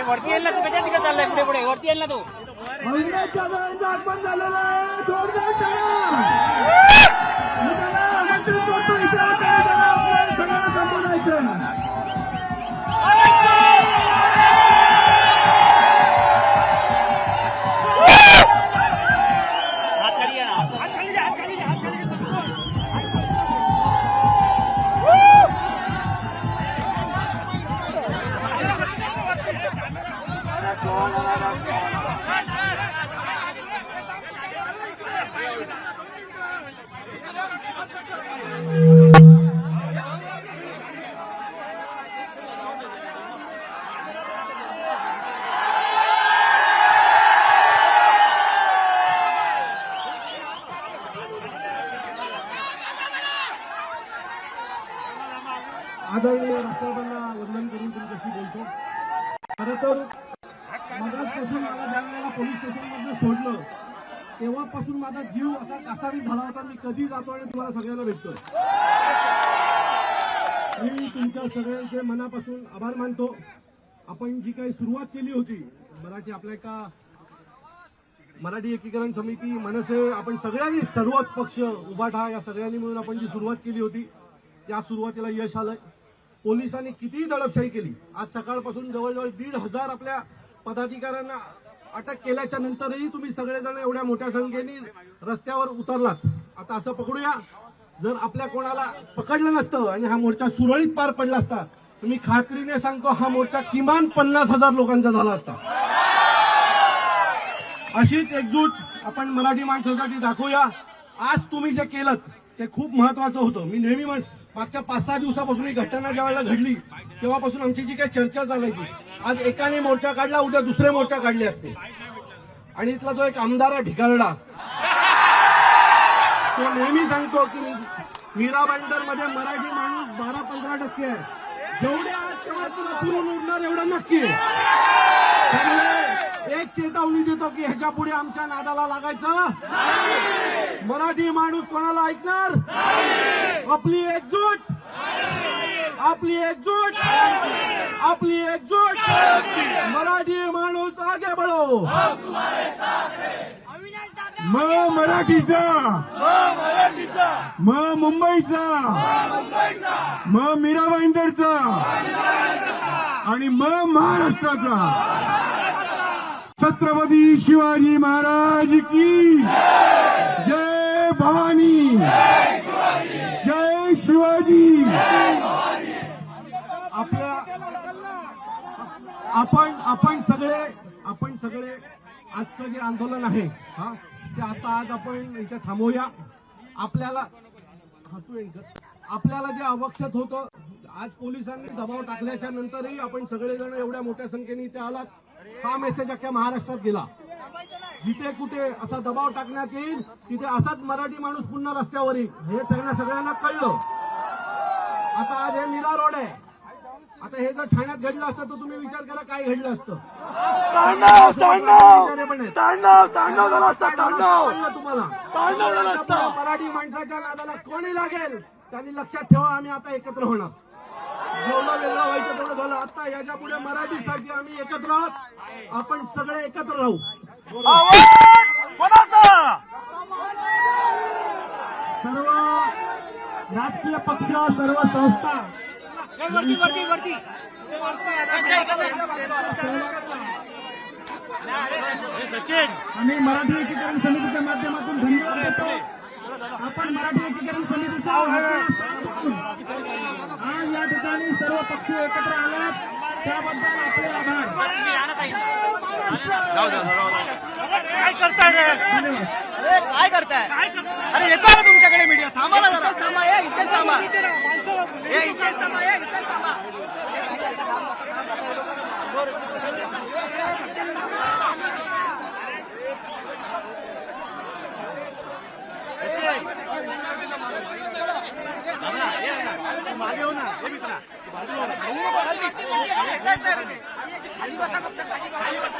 वरती येईल ना तू, कशा तिकडे चाललाय पुढे पुढे वरती येईल ना तू. महिन्याच्या वेळेचं आगमन झालेलं आहे. जोरदार टाळ्या. मंत्री करतो इथे आपल्याला सगळ्यांना संबोधायचं. आदरणीय राष्ट्रपतींना वंदन करून तुमच्याशी बोलतो. खरं तर मगाचपासून मला ज्या वेळेला पोलीस स्टेशनमधनं सोडलं तेव्हापासून माझा जीव असा कासावीस झाला होता. मी कधी जातो आणि तुम्हाला सगळ्यांना भेटतो. मी तुमच्या सगळ्यांचे मनापासून आभार मानतो. आपण जी काही सुरुवात केली होती आपल्या एका मराठी एकीकरण समिती मनसे आपण सगळ्यांनी सर्वच पक्ष उभाटा या सगळ्यांनी मिळून आपण जी सुरुवात केली होती त्या सुरुवातीला यश आलंय. पोलिसांनी कितीही दडपशाही केली. आज सकाळपासून जवळजवळ 1,500 आपल्या पदाधिकाऱ्यांना अटक केल्याच्या नंतरही तुम्ही सगळेजण एवढ्या मोठ्या संख्येने रस्त्यावर उतरलात. आता असं पकडूया, जर आपल्या कोणाला पकडलं नसतं आणि हा मोर्चा सुरळीत पार पडला असता तर मी खात्रीने सांगतो हा मोर्चा किमान 50,000 लोकांचा झाला असता. अशीच एकजूट आपण मराठी माणसासाठी दाखवूया. आज तुम्ही जे केलं ते खूप महत्वाचं होतं. मी नेहमी मागच्या 5-6 दिवसापासून ही घटना ज्या वेळेला घडली तेव्हापासून आमची जी काही चर्चा चालायची, आज एकाने मोर्चा काढला उद्या दुसरे मोर्चा काढले असते. आणि इथला जो एक आमदार आहे भिकारडा तो नेहमी सांगतो की मीरा भाईंदर मध्ये मराठी माणूस 12-15% आहे. जेवढे आज तेव्हा तुला पुरून उरणार एवढं नक्की आहे. त्यामुळे एक चेतावणी देतो की ह्याच्या पुढे आमच्या नादाला लागायचं. मराठी माणूस कोणाला ऐकणार? आपली एकजूट, आपली एकजूट, आपली एकजूट. मराठी माणूस आगे बढो. म मराठीचा, म मुंबईचा, म मीरा भाईंदरचा आणि म महाराष्ट्राचा. छत्रपती शिवाजी महाराज की जय. भवानी जय शिवाजी. आपल्या आपण सगळे आजचं जे आंदोलन आहे ते आता आज आपण इथे थांबवूया. आपल्याला जे आवश्यक होतं, आज पोलिसांनी दबाव टाकल्याच्या नंतरही आपण सगळेजण एवढ्या मोठ्या संख्येने इथे आलात. हा मेसेज अख्ख्या महाराष्ट्रात गेला. जिथे कुठे असा दबाव टाकण्यात येईल तिथे असाच मराठी माणूस पुन्हा रस्त्यावर येईल हे त्यांना सगळ्यांना कळलं. आता आज हे मीरा रोड आहे. आता हे जर ठाण्यात घडलं असतं तर तुम्ही विचार करा काय घडलं असतं. तुम्हाला मराठी माणसाच्या नादाला कोणी लागेल त्यांनी लक्षात ठेवा. आम्ही आता एकत्र होणार. जेवढं वेगळं व्हायचं तेवढं झालं. आता याच्या पुढे मराठीसाठी आम्ही एकत्र आहोत. आपण सगळे एकत्र राहू. सर्व राजकीय पक्ष, सर्व संस्था वरती वरती वरती आम्ही मराठी एकीकरण समितीच्या माध्यमातून धन्यवाद देतो. आपण मराठी एकीकरण समितीचा आज या ठिकाणी सर्व पक्ष एकत्र आलात त्याबद्दल आपले आभार. काय करताय रे? अरे काय करताय? अरे येतो ना तुमच्याकडे मीडिया. थांबा ना जरा. थांबा. इथेच थांबा. इथेच थांबा. इथेच थांबा. मागे हो ना. हे मित्रा खाली बसा. फक्त खाली बस.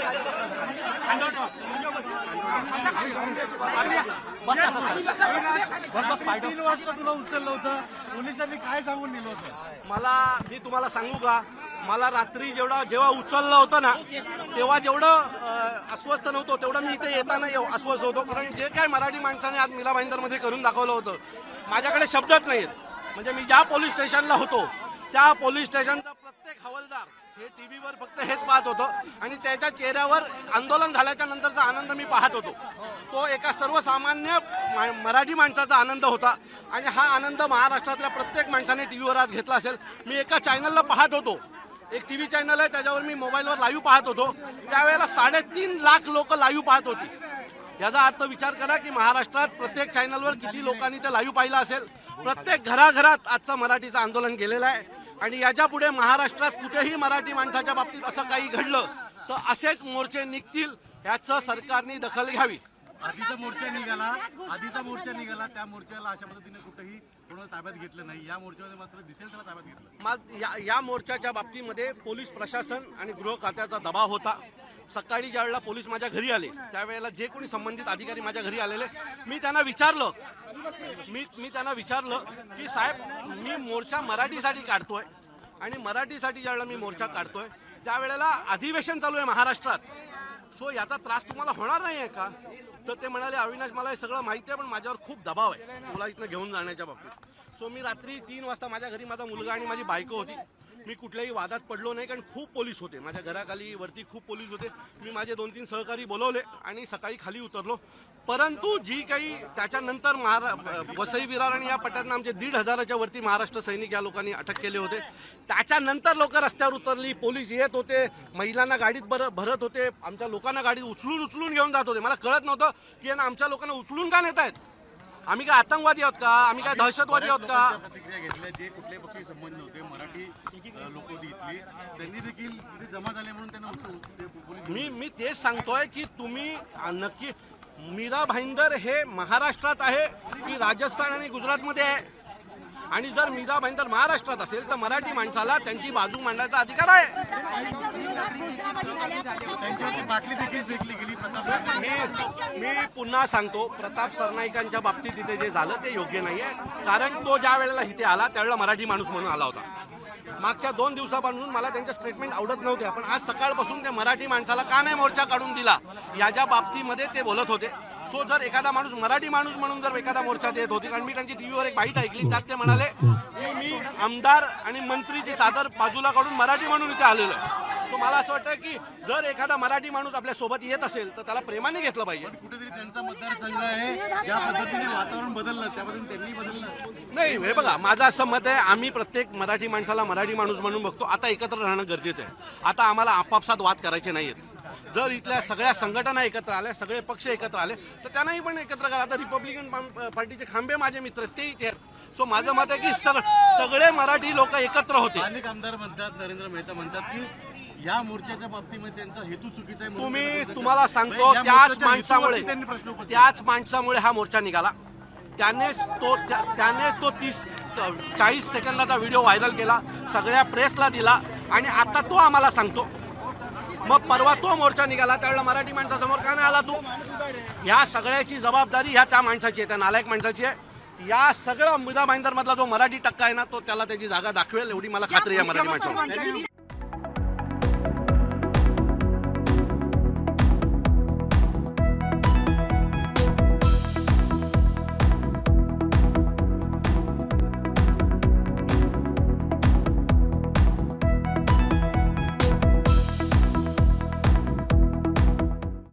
3 वाजता तुला उचललं होतं पोलिसांनी. काय सांगून दिलं होतं मला? मी तुम्हाला सांगू का? मला रात्री जेव्हा उचललं होतं ना तेव्हा जेवढं अस्वस्थ नव्हतो तेवढं मी इथे येताना अस्वस्थ होतो. कारण जे काय मराठी माणसाने आज मीरा भाईंदरमध्ये करून दाखवलं होतं माझ्याकडे शब्दच नाहीत. म्हणजे मी ज्या पोलीस स्टेशनला होतो त्या पोलीस स्टेशनचा प्रत्येक हवालदार हे टीव्हीवर फक्त हेच पाहत होतो आणि त्याच्या चेहऱ्यावर आंदोलन झाल्याच्या नंतरचा आनंद मी पाहत होतो. तो एका सर्वसामान्य मराठी माणसाचा आनंद होता आणि हा आनंद महाराष्ट्रातल्या प्रत्येक माणसाने टीव्हीवर आज घेतला असेल. मी एका चॅनलला पाहत होतो, एक टीव्ही चॅनल आहे त्याच्यावर मी मोबाईलवर लाईव्ह पाहत होतो. त्यावेळेला 3.5 लाख लोक लाईव्ह पाहत होती. याचा अर्थ विचार करा की महाराष्ट्रात प्रत्येक चॅनलवर किती लोकांनी ते लाईव्ह पाहिलं असेल. प्रत्येक घराघरात आजचं मराठीचं आंदोलन गेलेलं आहे आणि याच्या पुढे महाराष्ट्रात कुठेही मराठी माणसाच्या बाबतीत असं काही घडलं तर असेच मोर्चे निघतील. याचं सरकारने दखल घ्यावी. आधीचा मोर्चा निघाला त्या मोर्चाला अशा पद्धतीने कुठेही कोणाला ताब्यात घेतलं नाही. या मोर्चामध्ये मात्र दिसेल त्याला ताब्यात घेतलं. या मोर्चाच्या बाबतीमध्ये पोलीस प्रशासन आणि गृह खात्याचा दबाव होता. सकाळी ज्या वेळेला पोलीस माझ्या घरी आले त्यावेळेला जे कोणी संबंधित अधिकारी माझ्या घरी आलेले मी त्यांना विचारलं की साहेब मी मोर्चा मराठीसाठी काढतोय आणि मराठीसाठी ज्यावेळेला मी मोर्चा काढतोय त्यावेळेला अधिवेशन चालू आहे महाराष्ट्रात. सो याचा त्रास तुम्हाला होणार नाही आहे का? तर ते म्हणाले अविनाश मला हे सगळं माहिती आहे पण माझ्यावर खूप दबाव आहे मला इथनं घेऊन जाण्याच्या बाबतीत. सो मी रात्री 3 वाजता माझ्या घरी माझा मुलगा आणि माझी बायको होती. मी कुठल्याही वादात पडलो नाही कारण खूप पोलीस होते माझ्या घराखाली वरती खूप पोलीस होते. मी माझे 2-3 सहकारी बोलवले आणि सकाळी खाली उतरलो. परंतु जी काही त्याच्यानंतर वसई विरार आणि या पट्ट्यातनं आमचे 1,500च्या वरती महाराष्ट्र सैनिक या लोकांनी अटक केले होते. त्याच्यानंतर लोक रस्त्यावर उतरली, पोलीस येत होते, महिलांना गाडीत भरत होते, आमच्या लोकांना गाडीत उचलून घेऊन जात होते. मला कळत नव्हतं की यांना आमच्या लोकांना उचलून का नेत आहेत. आम्ही काय आतंकवादी आहोत का? आम्ही काय दहशतवादी आहोत का? प्रतिक्रिया घेतल्या जे कुठल्याही पक्षी संबंध नव्हते मराठी लोक होती इथली त्यांनी देखील इथे जमा झाले म्हणून त्यांना मी तेच सांगतोय की तुम्ही नक्की मीरा भाईंदर हे महाराष्ट्रात आहे की राजस्थान आणि गुजरातमध्ये आहे. आणि जर मीरा भाईंदर महाराष्ट्रात असेल तर मराठी माणसाला त्यांची बाजू मांडण्याचा अधिकार आहे. त्यांच्यावरती बाटली देखील फेकली गेली. मी पुन्हा सांगतो प्रताप सरनाईकांच्या बाबतीत इथे जे झालं ते योग्य नाहीये. कारण तो ज्या वेळेला इथे आला त्यावेळेला मराठी माणूस म्हणून आला होता. मागच्या 2 दिवसापासून मला त्यांचे स्टेटमेंट आवडत नव्हते. पण आज सकाळपासून त्या मराठी माणसाला का नाही मोर्चा काढून दिला याच्या बाबतीमध्ये ते बोलत होते. सो जर एखादा माणूस मराठी माणूस म्हणून जर एखादा मोर्चा देत होती कारण मी त्यांची टीव्हीवर एक बाईट ऐकली त्यात ते म्हणाले की मी आमदार आणि मंत्रीची चादर बाजूला काढून मराठी म्हणून इथे आलेलो आहे. सो मला असं वाटतं की जर एखादा मराठी माणूस आपल्या सोबत येत असेल तर त्याला प्रेमाने घेतलं पाहिजे. कुठेतरी त्यांचा मतदारसंघ आहे ज्या पद्धतीने वातावरण बदललं त्या पद्धतीने त्यांनी बदललं नाही. हे बघा माझं असं मत आहे आम्ही प्रत्येक मराठी माणसाला मराठी माणूस म्हणून बघतो. आता एकत्र राहणं गरजेचं आहे. आता आम्हाला आपापसात वाद करायचे नाहीयेत. जर इथल्या सगळ्या संघटना एकत्र आल्या सगळे पक्ष एकत्र आले तर त्यांनाही पण एकत्र करा. आता रिपब्लिकन पार्टीचे खांबे माझे मित्र ते इथे आहेत. सो माझं मत आहे की सगळे मराठी लोक एकत्र होते. अनेक आमदार म्हणतात नरेंद्र मेहता म्हणतात की या मोर्चाच्या बाबतीमध्ये त्यांचा हेतू चुकीचा आहे. तुम्हाला सांगतो त्याच माणसामुळे हा मोर्चा निघाला. त्यानेच तो 30-40 सेकंदाचा व्हिडिओ व्हायरल केला, सगळ्या प्रेसला दिला आणि आता तो आम्हाला सांगतो. मग परवा तो मोर्चा निघाला त्यावेळेला मराठी माणसासमोर का नाही आला तू? या सगळ्याची जबाबदारी ह्या त्या माणसाची आहे, त्या नालायक माणसाची आहे. या सगळं मीरा भाईंदर मधला जो मराठी टक्का आहे ना तो त्याला त्याची जागा दाखवेल एवढी मला खात्री आहे मराठी माणसाला.